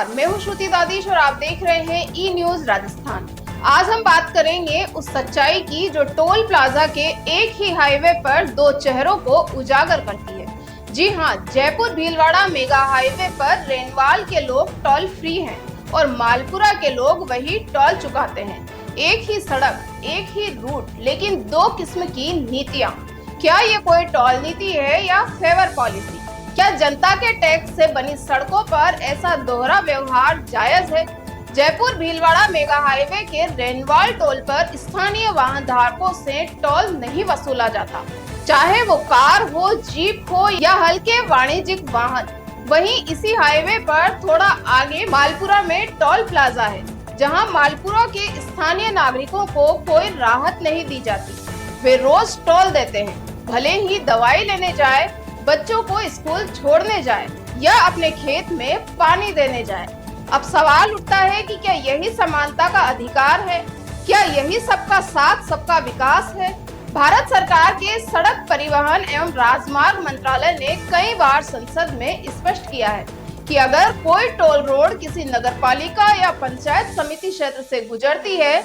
नमस्कार, मैं हूं श्रुति दादीश और आप देख रहे हैं ई न्यूज राजस्थान। आज हम बात करेंगे उस सच्चाई की जो टोल प्लाजा के एक ही हाईवे पर दो चेहरों को उजागर करती है। जी हां, जयपुर भीलवाड़ा मेगा हाईवे पर रेनवाल के लोग टोल फ्री हैं और मालपुरा के लोग वही टोल चुकाते हैं। एक ही सड़क, एक ही रूट, लेकिन दो किस्म की नीतियां। क्या ये कोई टोल नीति है या फेवर पॉलिसी? क्या जनता के टैक्स से बनी सड़कों पर ऐसा दोहरा व्यवहार जायज है? जयपुर भीलवाड़ा मेगा हाईवे के रेनवाल टोल पर स्थानीय वाहन धारकों से टोल नहीं वसूला जाता, चाहे वो कार हो, जीप हो या हल्के वाणिज्यिक वाहन। वहीं इसी हाईवे पर थोड़ा आगे मालपुरा में टोल प्लाजा है, जहां मालपुरा के स्थानीय नागरिकों को कोई राहत नहीं दी जाती। वे रोज टोल देते हैं, भले ही दवाई लेने जाए, बच्चों को स्कूल छोड़ने जाए या अपने खेत में पानी देने जाए। अब सवाल उठता है कि क्या यही समानता का अधिकार है? क्या यही सबका साथ सबका विकास है? भारत सरकार के सड़क परिवहन एवं राजमार्ग मंत्रालय ने कई बार संसद में स्पष्ट किया है कि अगर कोई टोल रोड किसी नगरपालिका या पंचायत समिति क्षेत्र से गुजरती है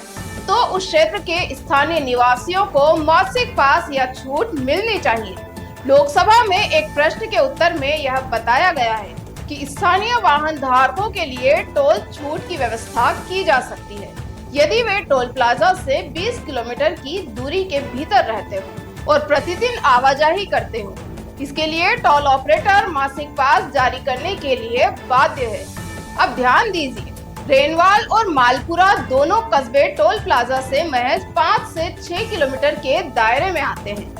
तो उस क्षेत्र के स्थानीय निवासियों को मौद्रिक पास या छूट मिलनी चाहिए। लोकसभा में एक प्रश्न के उत्तर में यह बताया गया है कि स्थानीय वाहन धारकों के लिए टोल छूट की व्यवस्था की जा सकती है यदि वे टोल प्लाजा से 20 किलोमीटर की दूरी के भीतर रहते हो और प्रतिदिन आवाजाही करते हो। इसके लिए टोल ऑपरेटर मासिक पास जारी करने के लिए बाध्य है। अब ध्यान दीजिए, रेनवाल और मालपुरा दोनों कस्बे टोल प्लाजा से महज 5 से 6 किलोमीटर के दायरे में आते हैं।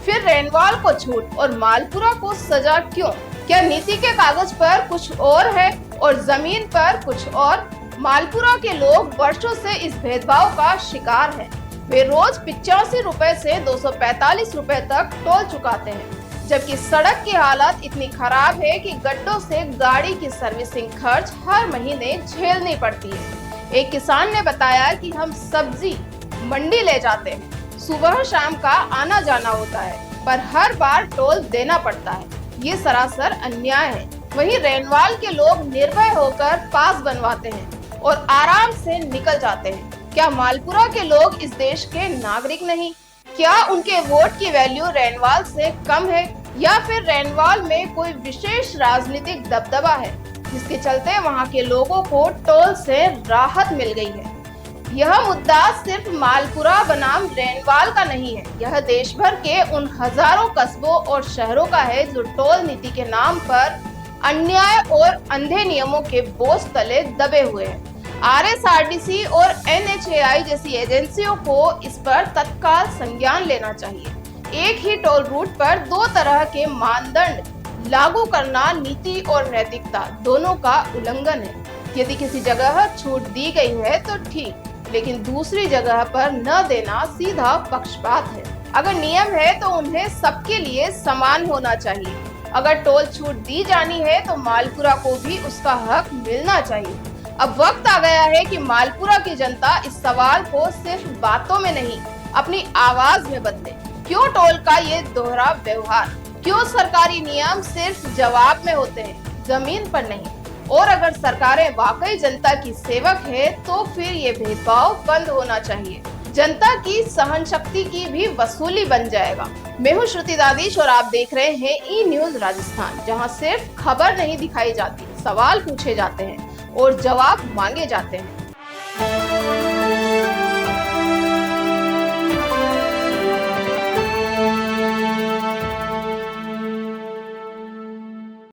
फिर रेनवाल को छूट और मालपुरा को सजा क्यों? क्या नीति के कागज पर कुछ और है और जमीन पर कुछ और? मालपुरा के लोग वर्षों से इस भेदभाव का शिकार हैं। वे रोज 85 रुपए से 245 रुपए तक टोल चुकाते हैं, जबकि सड़क की हालत इतनी खराब है कि गड्ढों से गाड़ी की सर्विसिंग खर्च हर महीने झेलनी पड़ती है। एक किसान ने बताया कि हम सब्जी मंडी ले जाते हैं, सुबह शाम का आना जाना होता है, पर हर बार टोल देना पड़ता है। ये सरासर अन्याय है। वहीं रेनवाल के लोग निर्भय होकर पास बनवाते हैं और आराम से निकल जाते हैं। क्या मालपुरा के लोग इस देश के नागरिक नहीं? क्या उनके वोट की वैल्यू रेनवाल से कम है या फिर रेनवाल में कोई विशेष राजनीतिक दबदबा है जिसके चलते वहां के लोगों को टोल से राहत मिल गई है? यह मुद्दा सिर्फ मालपुरा बनाम रेनवाल का नहीं है, यह देश भर के उन हजारों कस्बों और शहरों का है जो टोल नीति के नाम पर अन्याय और अंधे नियमों के बोझ तले दबे हुए हैं। आरएसआरटीसी और एनएचएआई जैसी एजेंसियों को इस पर तत्काल संज्ञान लेना चाहिए। एक ही टोल रूट पर दो तरह के मानदंड लागू करना नीति और नैतिकता दोनों का उल्लंघन है। यदि किसी जगह छूट दी गई है तो ठीक, लेकिन दूसरी जगह पर न देना सीधा पक्षपात है। अगर नियम है तो उन्हें सबके लिए समान होना चाहिए। अगर टोल छूट दी जानी है तो मालपुरा को भी उसका हक मिलना चाहिए। अब वक्त आ गया है कि मालपुरा की जनता इस सवाल को सिर्फ बातों में नहीं, अपनी आवाज में बदले। क्यों टोल का ये दोहरा व्यवहार? क्यों सरकारी नियम सिर्फ जवाब में होते हैं, जमीन पर नहीं? और अगर सरकारें वाकई जनता की सेवक है तो फिर ये भेदभाव बंद होना चाहिए। जनता की सहन शक्ति की भी वसूली बन जाएगा। मैं हूं श्रुति दादीश और आप देख रहे हैं ई न्यूज राजस्थान, जहां सिर्फ खबर नहीं दिखाई जाती, सवाल पूछे जाते हैं और जवाब मांगे जाते हैं।